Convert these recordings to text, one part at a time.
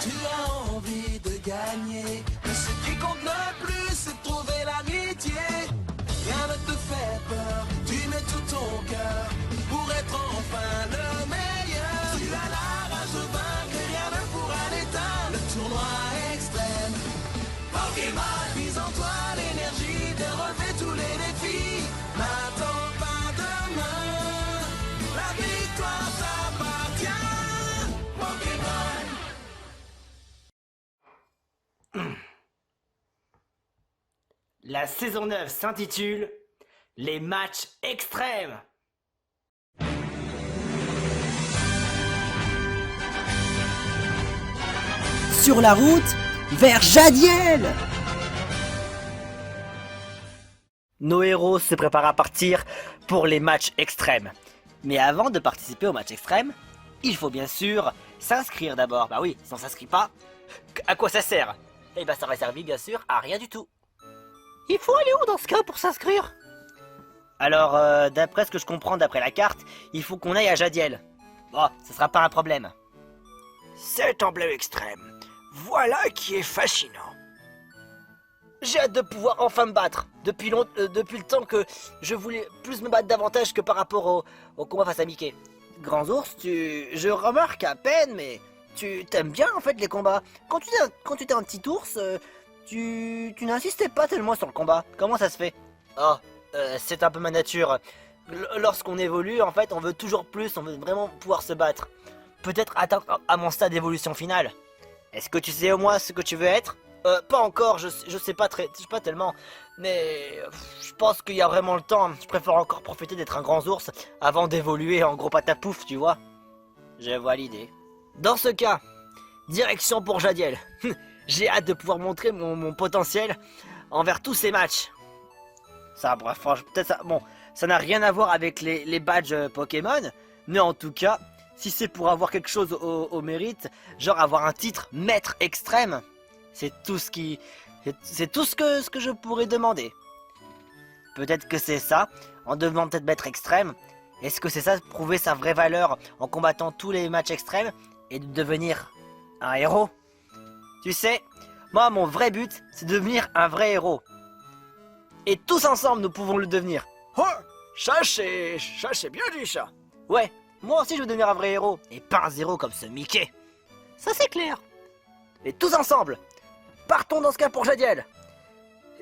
Tu as envie de gagner, mais ce qui compte le plus, c'est de trouver l'amitié. Rien ne te fait peur, tu mets tout ton cœur pour être enfin le meilleur. Tu as la rage de vaincre et rien ne pourra l'éteindre. Le tournoi extrême, Pokémon, mise en toi l'énergie de relever tous les défis. N'attends pas demain, la victoire t'appartient. Pokémon. La saison 9 s'intitule Les matchs extrêmes. Sur la route vers Jadiel. Nos héros se préparent à partir pour les matchs extrêmes. Mais avant de participer aux matchs extrêmes, il faut bien sûr s'inscrire d'abord. Bah oui, si on s'inscrit pas, à quoi ça sert? Eh ben ça va servir bien sûr à rien du tout. Il faut aller où dans ce cas pour s'inscrire? Alors, d'après ce que je comprends d'après la carte, il faut qu'on aille à Jadiel. Bon, ce sera pas un problème. Cet emblème extrême, voilà qui est fascinant. J'ai hâte de pouvoir enfin me battre. Depuis le temps que je voulais plus me battre davantage que par rapport au combat face à Mickey. Grand ours, je remarque à peine, mais tu t'aimes bien en fait les combats. Quand tu étais un petit ours, tu n'insistais pas tellement sur le combat. Comment ça se fait? Oh, c'est un peu ma nature. Lorsqu'on évolue, en fait, on veut toujours plus, on veut vraiment pouvoir se battre. Peut-être atteindre à mon stade d'évolution finale. Est-ce que tu sais au moins ce que tu veux être? Pas encore, je sais pas tellement, mais je pense qu'il y a vraiment le temps. Je préfère encore profiter d'être un grand ours avant d'évoluer en gros patapouf, tu vois. Je vois l'idée. Dans ce cas, direction pour Jadiel. J'ai hâte de pouvoir montrer mon potentiel envers tous ces matchs. Ça, bref, peut-être ça. Bon, ça n'a rien à voir avec les badges Pokémon, mais en tout cas, si c'est pour avoir quelque chose au mérite, genre avoir un titre maître extrême, c'est tout ce que je pourrais demander. Peut-être que c'est ça, en devenant peut-être maître extrême. Est-ce que c'est ça, prouver sa vraie valeur en combattant tous les matchs extrêmes et de devenir un héros? Tu sais, moi mon vrai but, c'est de devenir un vrai héros. Et tous ensemble, nous pouvons le devenir. Oh, ça c'est bien dit ça. Ouais, moi aussi je veux devenir un vrai héros, et pas un zéro comme ce Mickey. Ça c'est clair. Et tous ensemble, partons dans ce cas pour Jadiel.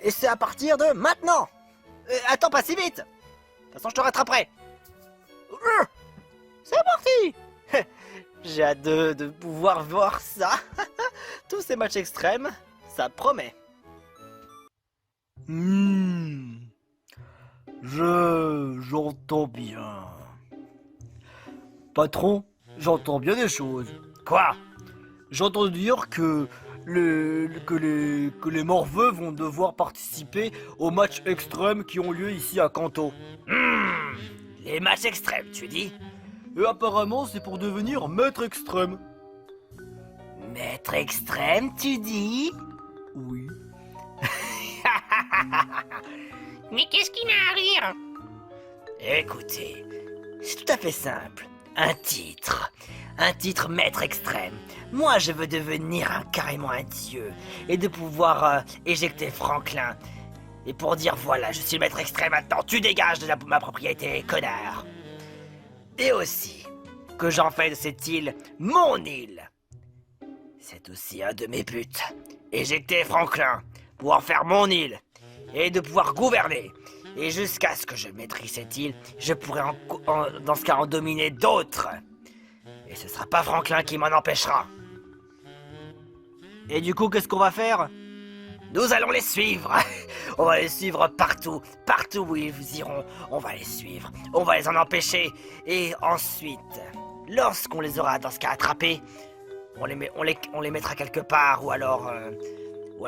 Et c'est à partir de maintenant. Attends, pas si vite. De toute façon, je te rattraperai. C'est parti. J'ai hâte de pouvoir voir ça. Tous ces matchs extrêmes, ça promet. J'entends bien. Patron, j'entends bien des choses. Quoi? J'entends dire que les morveux vont devoir participer aux matchs extrêmes qui ont lieu ici à Kanto. Les matchs extrêmes, tu dis? Et apparemment, c'est pour devenir maître extrême. Maître extrême, tu dis? Oui. Mais qu'est-ce qui m'a à rire? Écoutez, c'est tout à fait simple. Un titre maître extrême. Moi, je veux devenir carrément un dieu et de pouvoir éjecter Franklin. Et pour dire voilà, je suis le maître extrême maintenant, tu dégages de ma propriété, connard. Et aussi, que j'en fais de cette île mon île. C'est aussi un de mes buts. Éjecter Franklin, pour en faire mon île, et de pouvoir gouverner. Et jusqu'à ce que je maîtrise cette île, je pourrai dans ce cas en dominer d'autres. Et ce sera pas Franklin qui m'en empêchera. Et du coup, qu'est-ce qu'on va faire? Nous allons les suivre. On va les suivre partout où ils iront. On va les suivre, on va les en empêcher. Et ensuite, lorsqu'on les aura dans ce cas attrapés, on les mettra quelque part, ou alors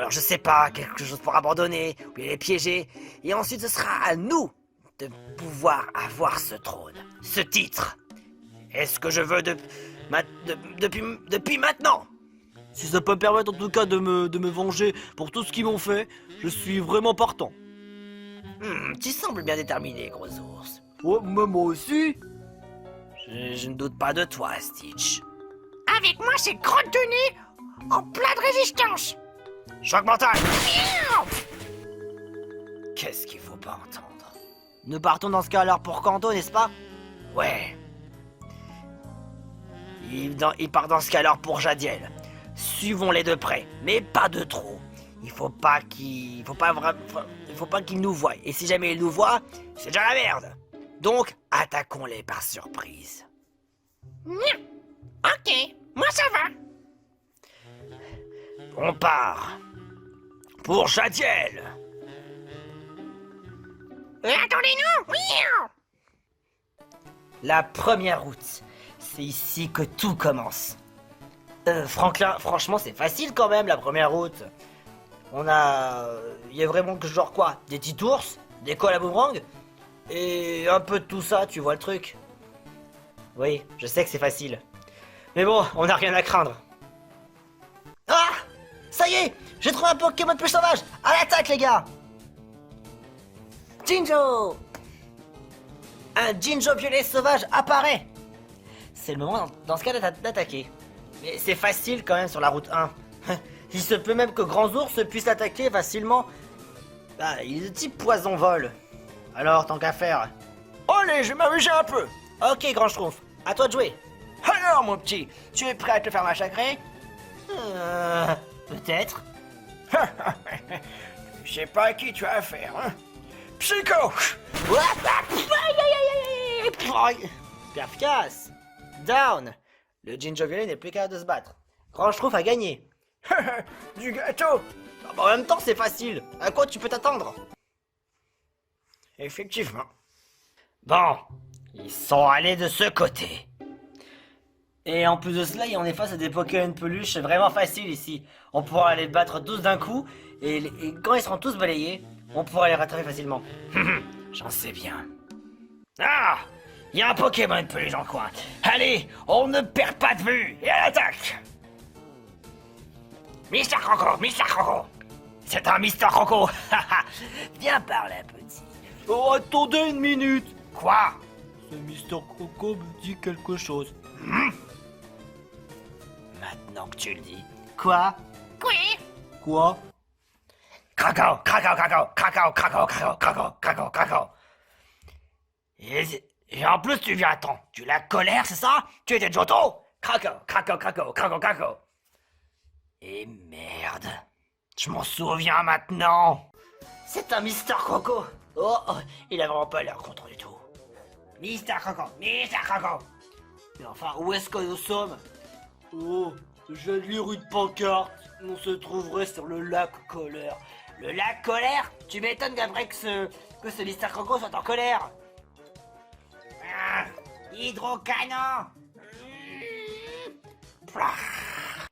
je sais pas, quelque chose pour abandonner, ou bien les piéger. Et ensuite ce sera à nous de pouvoir avoir ce trône, ce titre. Est-ce que je veux depuis maintenant? Si ça peut me permettre en tout cas de me venger pour tout ce qu'ils m'ont fait, je suis vraiment partant. Tu sembles bien déterminé, gros ours. Oh, mais moi aussi. Je ne doute pas de toi, Stitch. Avec moi, c'est crotte de nez. en pleine résistance. Choc mental. Qu'est-ce qu'il faut pas entendre? Nous partons dans ce cas alors pour Kanto, n'est-ce pas? Ouais. Il part dans ce cas alors pour Jadiel. Suivons-les de près, mais pas de trop. Il faut pas qu'il nous voie. Et si jamais il nous voit, c'est déjà la merde. Donc, attaquons-les par surprise. Nya. Ok, moi ça va. On part. Pour Jadiel. Attendez-nous. Miaou. La première route. C'est ici que tout commence. Franklin, franchement, c'est facile quand même, la première route. Il y a vraiment que genre quoi? Des petits ours, des cols à boomerang, et un peu de tout ça, tu vois le truc. Oui, je sais que c'est facile. Mais bon, on n'a rien à craindre. Ah! Ça y est! J'ai trouvé un Pokémon de plus sauvage! À l'attaque, les gars! Jinjo! Un Jinjo violet sauvage apparaît! C'est le moment dans ce cas d'attaquer. Mais c'est facile quand même sur la route 1. Il se peut même que Grands Ours puisse attaquer facilement. Ah, il est de type poison-vol. Alors, tant qu'à faire. Allez, je vais m'amuser un peu! Ok, Grand Schtroumpf, à toi de jouer. Alors, mon petit, tu es prêt à te faire massacrer? Peut-être. Je sais pas à qui tu as affaire, hein? Psycho! Perficace. Down. Le Jinjo violet n'est plus capable de se battre. Grand Schtroumpf a gagné. Du gâteau! Ah bah, en même temps, c'est facile. À quoi tu peux t'attendre? Effectivement. Bon, ils sont allés de ce côté. Et en plus de cela, on est face à des Pokémon peluches vraiment faciles ici. On pourra les battre tous d'un coup, et quand ils seront tous balayés, on pourra les rattraper facilement. J'en sais bien. Ah! Il y a un Pokémon peluche en coin. Allez, on ne perd pas de vue, et à l'attaque! Mister Croco, Mister Croco! C'est un Mister Croco! Viens par là, petit. Oh, attendez une minute! Quoi? Ce Mister Croco me dit quelque chose. Maintenant que tu le dis. Quoi? Quoi? Quoi? Craco, craco, craco, craco, craco, craco, craco, craco, craco. Et en plus, tu viens à temps. Tu la colère, c'est ça? Tu étais Johto? Craco, craco, craco, craco, craco. Et merde. Je m'en souviens maintenant. C'est un Mister Croco. Oh, il a vraiment pas l'air content du tout. Mister Croco, Mister Croco. Mais enfin, où est-ce que nous sommes? Oh, je viens de lire une pancarte. On se trouverait sur le lac Colère. Le lac colère? Tu m'étonnes qu'après que ce Mister Croco soit en colère. Ah, hydrocanon.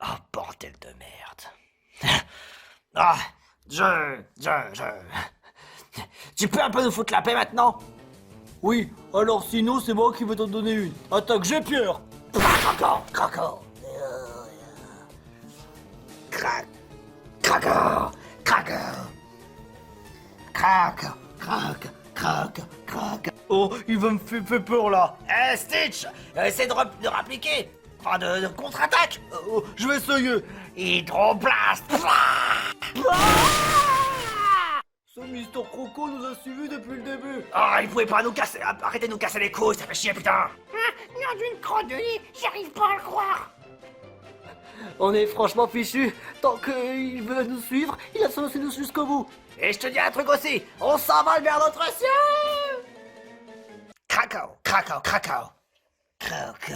Oh, bordel de merde. Ah, Tu peux un peu nous foutre la paix maintenant? Oui, alors sinon c'est moi qui vais t'en donner une. Attaque, j'ai peur. Croco, croco. Crac, craco, craco. Crac, crac, crac, crac. Oh, il va me faire peur là. Stitch, essaie de rappliquer. Enfin, de contre-attaque. Oh, je vais essayer. Hydroblast. Ce Mister Croco nous a suivis depuis le début. Ah, il pouvait pas nous casser. Arrêtez de nous casser les couilles, ça fait chier, putain. Non, d'une crotte de lit, j'arrive pas à le croire. On est franchement fichus. Tant qu'il veut nous suivre, il a censé nous jusqu'au bout. Et je te dis un truc aussi, on s'envole vers notre ciel. Craco, craco, craco. Craco.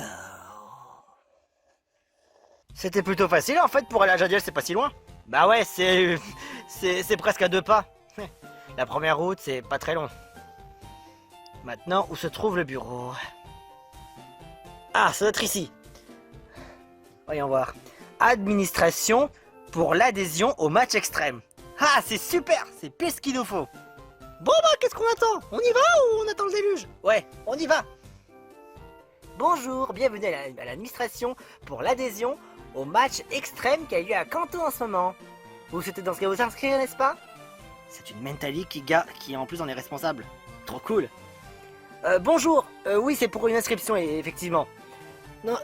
C'était plutôt facile en fait pour aller à Jadiel, c'est pas si loin. Bah ouais, c'est presque à 2 pas. La première route, c'est pas très long. Maintenant, où se trouve le bureau? Ah, ça doit être ici. Voyons voir. Administration pour l'adhésion au match extrême. Ah, c'est super, c'est pile ce qu'il nous faut. Bon bah, qu'est-ce qu'on attend? On y va ou on attend le déluge? Ouais, on y va. Bonjour, bienvenue à l'administration pour l'adhésion au match extrême qui a lieu à Kanto en ce moment. Vous souhaitez dans ce cas vous inscrire, n'est-ce pas? C'est une Mentally qui en plus en est responsable. Trop cool. Bonjour, oui c'est pour une inscription effectivement.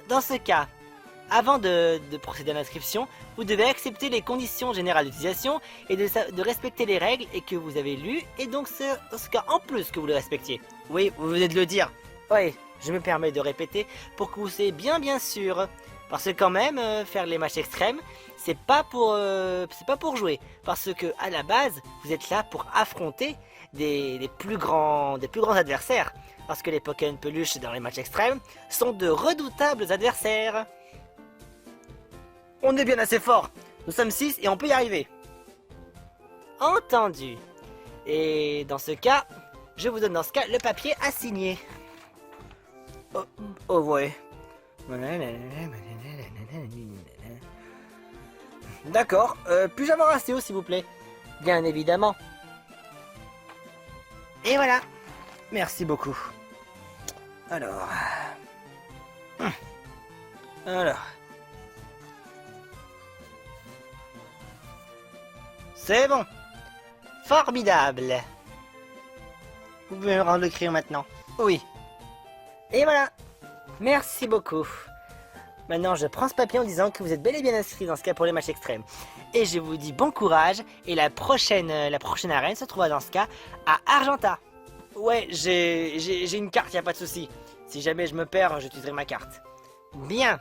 Dans ce cas, Avant de procéder à l'inscription, vous devez accepter les conditions générales d'utilisation et de respecter les règles et que vous avez lues, et donc c'est ce cas en plus que vous les respectiez. Oui, vous venez de le dire. Oui, je me permets de répéter pour que vous soyez bien sûr. Parce que quand même, faire les matchs extrêmes, c'est pas pour jouer. Parce que à la base, vous êtes là pour affronter des plus grands adversaires. Parce que les Pokémon peluches dans les matchs extrêmes sont de redoutables adversaires. On est bien assez fort. Nous sommes 6 et on peut y arriver. Entendu. Et dans ce cas, je vous donne dans ce cas le papier à signer. Oh ouais. D'accord. Puis-je avoir un CO s'il vous plaît? Bien évidemment. Et voilà. Merci beaucoup. Alors. C'est bon. Formidable. Vous pouvez me rendre le crayon maintenant. Oui. Et voilà. Merci beaucoup. Maintenant, je prends ce papier en disant que vous êtes bel et bien inscrit dans ce cas pour les matchs extrêmes. Et je vous dis bon courage. Et la prochaine arène se trouvera dans ce cas à Argenta. Ouais, j'ai une carte, y a pas de souci. Si jamais je me perds, j'utiliserai ma carte. Bien.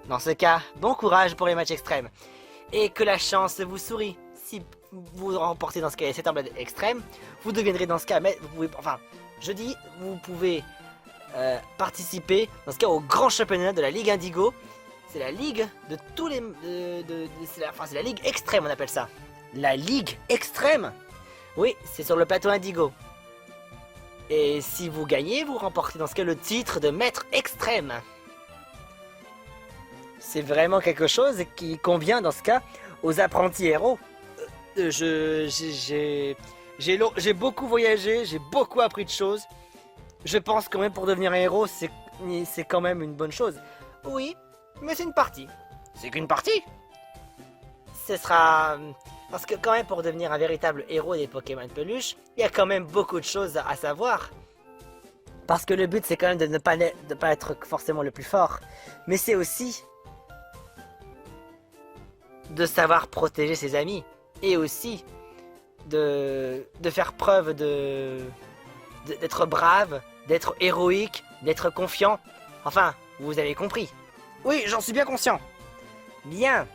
Dans ce cas, bon courage pour les matchs extrêmes. Et que la chance vous sourie. Si vous remportez dans ce cas cette emblème extrême, vous deviendrez dans ce cas, vous pouvez participer dans ce cas au grand championnat de la Ligue Indigo. C'est la ligue de tous les, c'est la Ligue extrême, on appelle ça. La Ligue extrême. Oui, c'est sur le plateau Indigo. Et si vous gagnez, vous remportez dans ce cas le titre de maître extrême. C'est vraiment quelque chose qui convient dans ce cas aux apprentis héros. J'ai beaucoup voyagé, j'ai beaucoup appris de choses. Je pense quand même pour devenir un héros, c'est quand même une bonne chose. Oui, mais c'est une partie. C'est qu'une partie. Ce sera... Parce que quand même pour devenir un véritable héros des Pokémon peluches, il y a quand même beaucoup de choses à savoir. Parce que le but c'est quand même de ne pas être forcément le plus fort. Mais c'est aussi de savoir protéger ses amis. Et aussi de faire preuve d'être brave, d'être héroïque, d'être confiant. Enfin, vous avez compris. Oui, j'en suis bien conscient. Bien.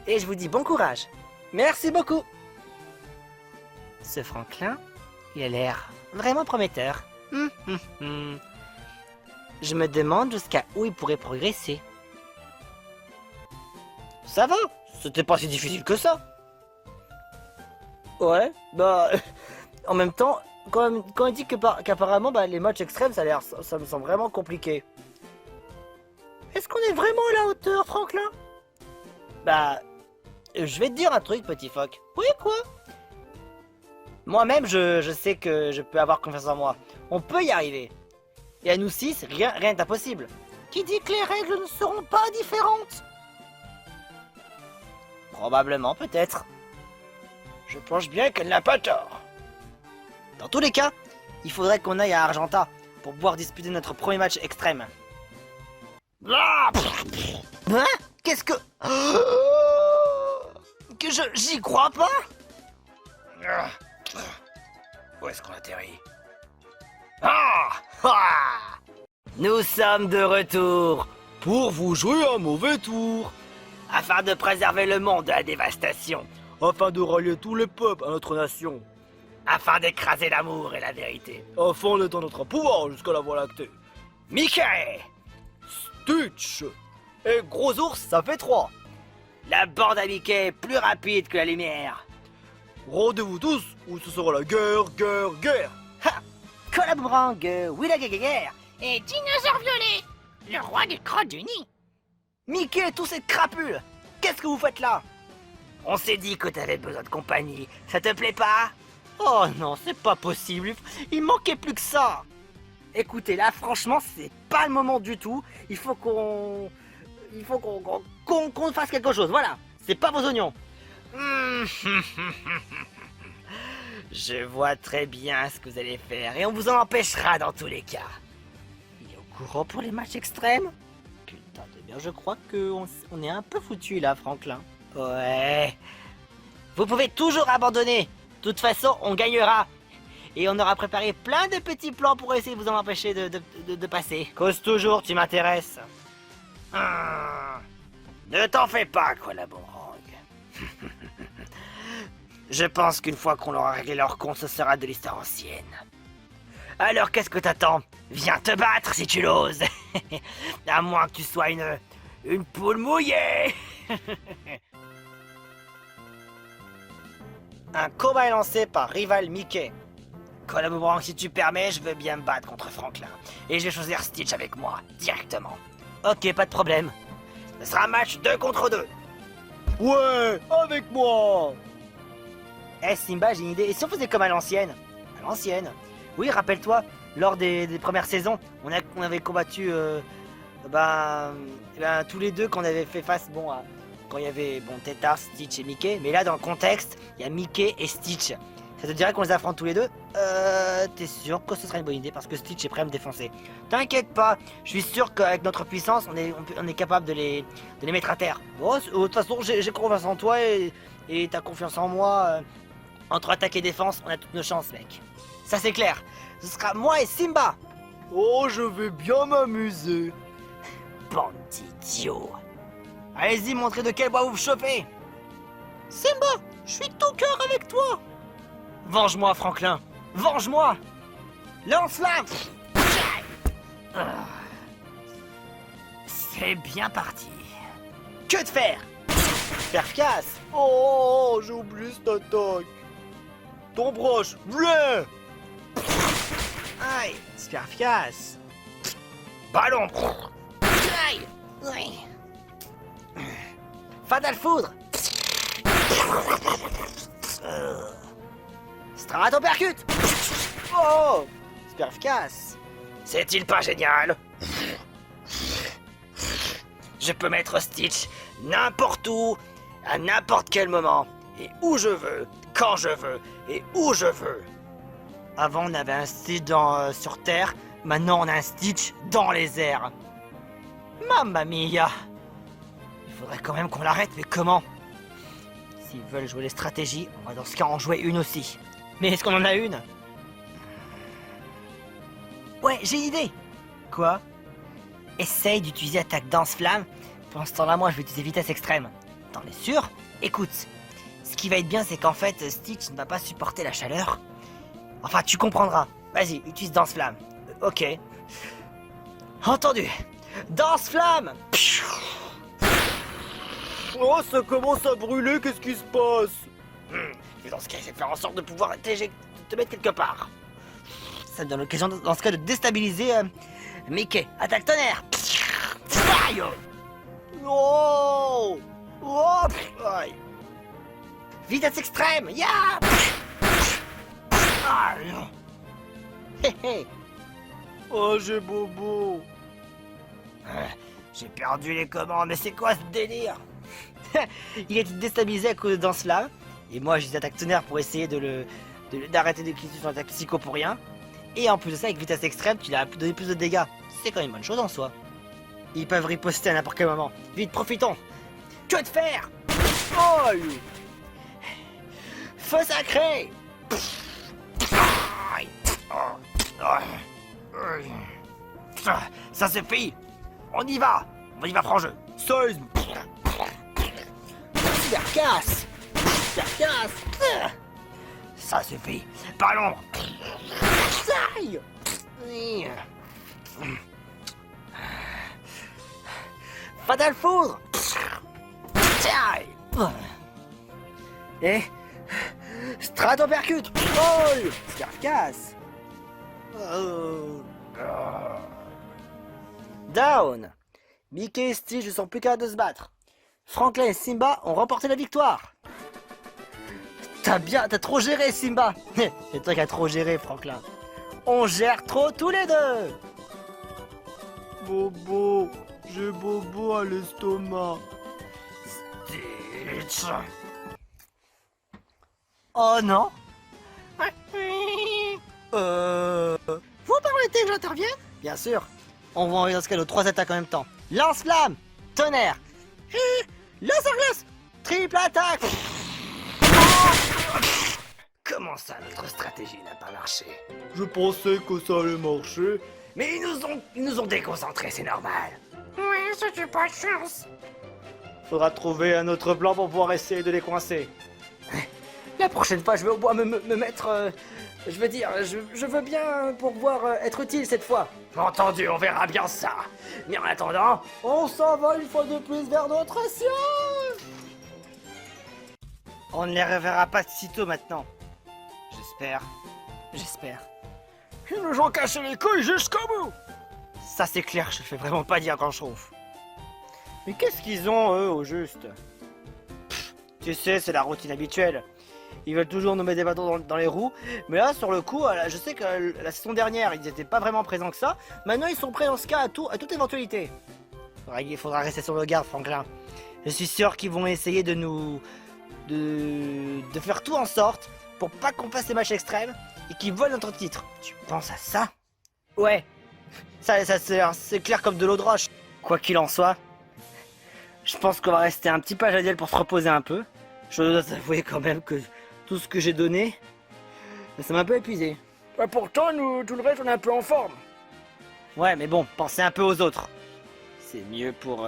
Et je vous dis bon courage. Merci beaucoup. Ce Franklin, il a l'air vraiment prometteur. Je me demande jusqu'à où il pourrait progresser. Ça va, c'était pas si difficile que ça. Ouais, bah... En même temps, quand il dit qu'apparemment les matchs extrêmes, ça me semble vraiment compliqué. Est-ce qu'on est vraiment à la hauteur, Franklin? Bah... Je vais te dire un truc, petit phoque. Oui, quoi? Moi-même, je sais que je peux avoir confiance en moi. On peut y arriver. Et à nous 6, rien n'est impossible. Qui dit que les règles ne seront pas différentes? Probablement, peut-être. Je pense bien qu'elle n'a pas tort. Dans tous les cas, il faudrait qu'on aille à Argenta pour pouvoir disputer notre premier match extrême. Hein? Qu'est-ce que... Que j'y crois pas? Où est-ce qu'on atterrit? Nous sommes de retour pour vous jouer un mauvais tour, afin de préserver le monde de la dévastation, afin de rallier tous les peuples à notre nation, afin d'écraser l'amour et la vérité, afin d'étendre notre pouvoir jusqu'à la Voie lactée. Mickey, Stitch et Gros Ours, ça fait 3. La bande à Mickey est plus rapide que la lumière. Rendez-vous tous ou ce sera la guerre. Ha! Colaborang, oui la guerre. Et Dinosaure Violet, le roi des crottes unis. Mickey, tous ces crapules, qu'est-ce que vous faites là? On s'est dit que t'avais besoin de compagnie, ça te plaît pas? Oh non, c'est pas possible, il manquait plus que ça. Écoutez, là franchement, c'est pas le moment du tout, il faut qu'on fasse quelque chose, voilà, c'est pas vos oignons. Je vois très bien ce que vous allez faire, et on vous en empêchera dans tous les cas. Il est au courant pour les matchs extrêmes? Putain de bien, je crois qu'on est un peu foutu là, Franklin. Ouais. Vous pouvez toujours abandonner. De toute façon, on gagnera. Et on aura préparé plein de petits plans pour essayer de vous en empêcher de passer. Cause toujours, tu m'intéresses. Ne t'en fais pas, quoi, la boomerang. Je pense qu'une fois qu'on aura réglé leur compte, ce sera de l'histoire ancienne. Alors qu'est-ce que t'attends? Viens te battre si tu l'oses. À moins que tu sois une poule mouillée. Un combat est lancé par rival Mickey. Quoi, boomerang, si tu permets, je veux bien me battre contre Franklin. Et je vais choisir Stitch avec moi, directement. Ok, pas de problème. Ce sera un match 2 contre 2. Ouais, avec moi. Eh Simba, j'ai une idée. Et si on faisait comme à l'ancienne? À l'ancienne. Oui, rappelle-toi, lors des premières saisons, on avait combattu tous les deux, qu'on avait fait face quand il y avait Tétard, Stitch et Mickey. Mais là, dans le contexte, il y a Mickey et Stitch. Ça te dirait qu'on les affronte tous les deux? T'es sûr que ce serait une bonne idée parce que Stitch est prêt à me défoncer. T'inquiète pas, je suis sûr qu'avec notre puissance, on est capable de les mettre à terre. Bon, de toute façon, j'ai confiance en toi et t'as confiance en moi. Entre attaque et défense, on a toutes nos chances, mec. Ça c'est clair. Ce sera moi et Simba. Oh, je vais bien m'amuser. Bande d'idiots. Allez-y, montrez de quel bois vous vous chauffez. Simba, je suis de tout cœur avec toi. Venge-moi, Franklin. Venge-moi. Lance-la. C'est bien parti. Que de faire? Perficace. Oh, j'ai oublié cette attaque. Ton broche, bleu. Aïe, super efficace. Ballon. Aïe. Ouais. Fatal foudre. Stratopercute. Oh, super efficace. C'est-il pas génial? Je peux mettre Stitch n'importe où, à n'importe quel moment, et où je veux, quand je veux, et où je veux. Avant, on avait un Stitch sur Terre, maintenant on a un Stitch dans les airs. Mamma mia! Il faudrait quand même qu'on l'arrête, mais comment? S'ils veulent jouer les stratégies, on va dans ce cas en jouer une aussi. Mais est-ce qu'on en a une? Ouais, j'ai une idée! Quoi? Essaye d'utiliser attaque danse-flamme. Pendant ce temps-là, moi, je vais utiliser vitesse extrême. T'en es sûr? Écoute, ce qui va être bien, c'est qu'en fait, Stitch ne va pas supporter la chaleur. Enfin, tu comprendras. Vas-y, utilise danse-flamme. Ok. Entendu. Danse-flamme. Oh, ça commence à brûler, qu'est-ce qui se passe? Et dans ce cas, essaie de faire en sorte de pouvoir te mettre quelque part. Ça me donne l'occasion, dans ce cas, de déstabiliser Mickey. Attaque tonnerre. Aïe. Oh. Oh. Aïe. Vitesse extrême. Ya. Aïe. Hé hé. Oh, j'ai bobo. J'ai perdu les commandes, mais c'est quoi ce délire? Il est déstabilisé à cause de danse-là. Et moi, j'ai des attaques tonnerre pour essayer d'arrêter de cliquer sur l'attaque psycho pour rien. Et en plus de ça, avec vitesse extrême, tu lui as donné plus de dégâts. C'est quand même une bonne chose en soi. Ils peuvent riposter à n'importe quel moment. Vite, profitons. Que de faire? Oh. Feu sacré. Ça suffit. On y va franc jeu. Séisme. Super casse. Super casse. Ça suffit. Ballon. Aïe. Fatal foudre. Et stratopercute. Oh, super efficace. Down. Mickey et Stitch ne sont plus capables de se battre. Franklin et Simba ont remporté la victoire. T'as trop géré, Simba. C'est toi qui as trop géré, Franklin. On gère trop tous les deux. Bobo, j'ai bobo à l'estomac. Stitch. Oh non. Vous permettez que j'intervienne? Bien sûr. On va envoyer dans ce cas nos 3 attaques en même temps. Lance-flamme. tonnerre. Laser glace. Triple attaque. Comment ça, notre stratégie n'a pas marché? Je pensais que ça allait marcher. Mais ils nous ont déconcentrés, c'est normal. Ouais, c'était pas de chance. Faudra trouver un autre plan pour pouvoir essayer de les coincer. La prochaine fois, je vais au bois me mettre... je veux dire, je veux bien pouvoir être utile cette fois. Entendu, on verra bien ça. Mais en attendant, On s'en va une fois de plus vers notre ciel. On ne les reverra pas sitôt maintenant. J'espère. ils nous ont cassé les couilles jusqu'au bout. Ça c'est clair, je fais vraiment pas dire grand-chose. Mais qu'est-ce qu'ils ont, eux, au juste? Tu sais, c'est la routine habituelle. Ils veulent toujours nous mettre des bâtons dans les roues. Mais là, sur le coup, je sais que la saison dernière, ils n'étaient pas vraiment présents que ça. Maintenant, ils sont prêts dans ce cas à toute éventualité. Il faudra rester sur le garde, Franklin. Je suis sûr qu'ils vont essayer de nous... de faire tout en sorte pour pas qu'on fasse des matchs extrêmes et qu'ils volent notre titre. Tu penses à ça? Ouais. Ça c'est clair comme de l'eau de roche. Quoi qu'il en soit, je pense qu'on va rester un petit peu à Jadiel pour se reposer un peu. Je dois avouer quand même que tout ce que j'ai donné, ça m'a un peu épuisé. Bah pourtant, nous, tout le reste, on est un peu en forme. Ouais, mais bon, pensez un peu aux autres. C'est mieux pour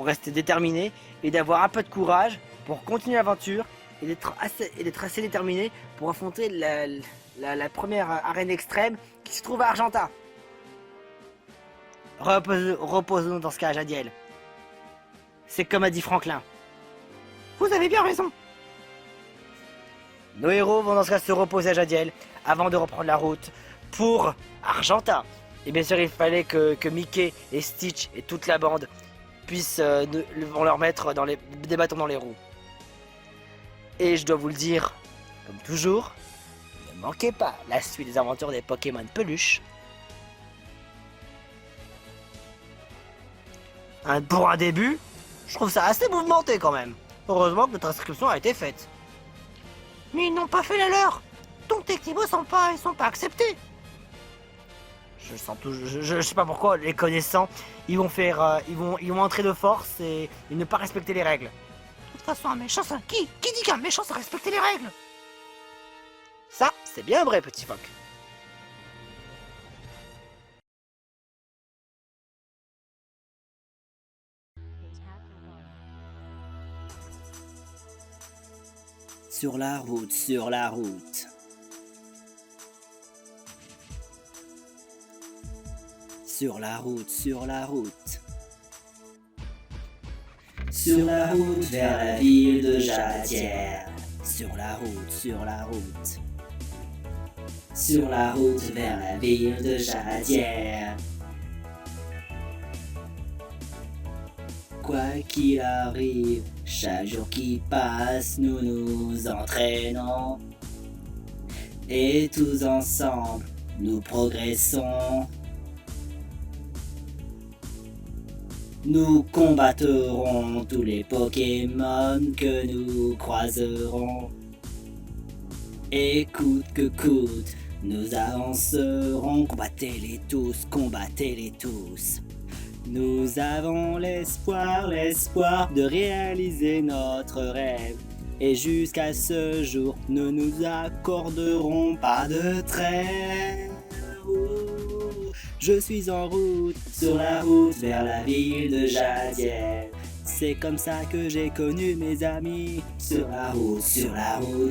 rester déterminé et d'avoir un peu de courage pour continuer l'aventure et d'être assez déterminé pour affronter la première arène extrême qui se trouve à Argenta. Reposons dans ce cas à Jadiel. C'est comme a dit Franklin. Vous avez bien raison. Nos héros vont dans ce cas se reposer à Jadiel avant de reprendre la route pour Argenta. Et bien sûr, il fallait que Mickey et Stitch et toute la bande puissent vont leur mettre des bâtons dans les roues. Et je dois vous le dire, comme toujours, ne manquez pas la suite des aventures des Pokémon peluche. Pour un début, je trouve ça assez mouvementé quand même. Heureusement que notre inscription a été faite. Mais ils n'ont pas fait la leur. Donc techniquement, ils sont pas acceptés. Je sais pas pourquoi, les connaissant, ils vont entrer de force et ne pas respecter les règles. De toute façon, un méchant, ça... Qui dit qu'un méchant, ça respecter les règles? Ça, c'est bien vrai, petit phoque. Sur la route, sur la route. Sur la route, sur la route. Sur la route vers la ville de Jadiel. Sur la route, sur la route. Sur la route vers la ville de Jadiel. Quoi qu'il arrive, chaque jour qui passe, nous nous entraînons. Et tous ensemble, nous progressons. Nous combattrons tous les Pokémon que nous croiserons. Et coûte que coûte, nous avancerons. Combattez-les tous, combattez-les tous. Nous avons l'espoir de réaliser notre rêve. Et jusqu'à ce jour, ne nous accorderons pas de trêve. Je suis en route, sur la route vers la ville de Jadiel. C'est comme ça que j'ai connu mes amis. Sur la route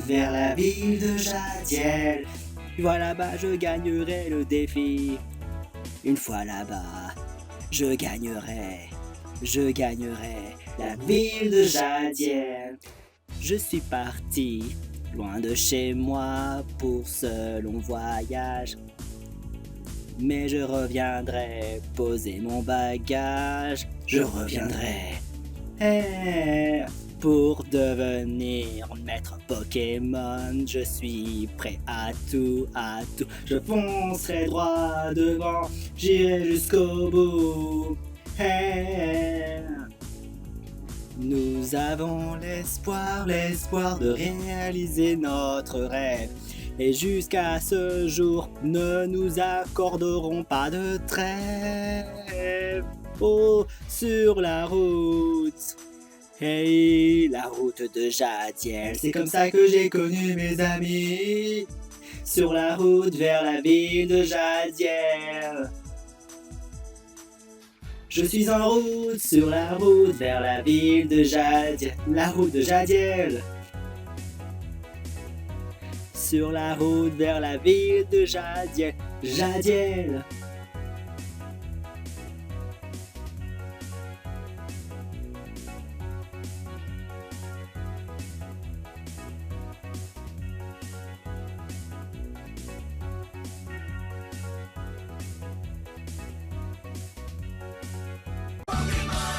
vers la ville de Jadiel. Une fois là-bas, je gagnerai le défi. Une fois là-bas, je gagnerai la ville de Jadiel. Je suis parti, loin de chez moi, pour ce long voyage. Mais je reviendrai poser mon bagage. Je reviendrai pour devenir maître Pokémon. Je suis prêt à tout. Je foncerai droit devant, j'irai jusqu'au bout. Nous avons l'espoir de réaliser notre rêve. Et jusqu'à ce jour, ne nous accorderons pas de trêve. Oh, sur la route. Hey, la route de Jadiel, c'est comme ça que j'ai connu mes amis. Sur la route vers la ville de Jadiel. Je suis en route, sur la route vers la ville de Jadiel. La route de Jadiel. Sur la route vers la ville de Jadiel. Jadiel.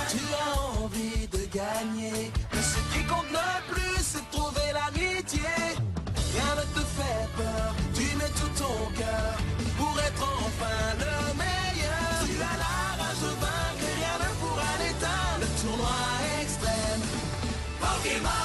Tu as envie de gagner, mais ce qui compte le plus, c'est de trouver l'amitié. Rien ne te fait peur, tu mets tout ton cœur pour être enfin le meilleur. Tu as la rage de vaincre et rien ne pourra l'éteindre. Le tournoi extrême, Pokémon.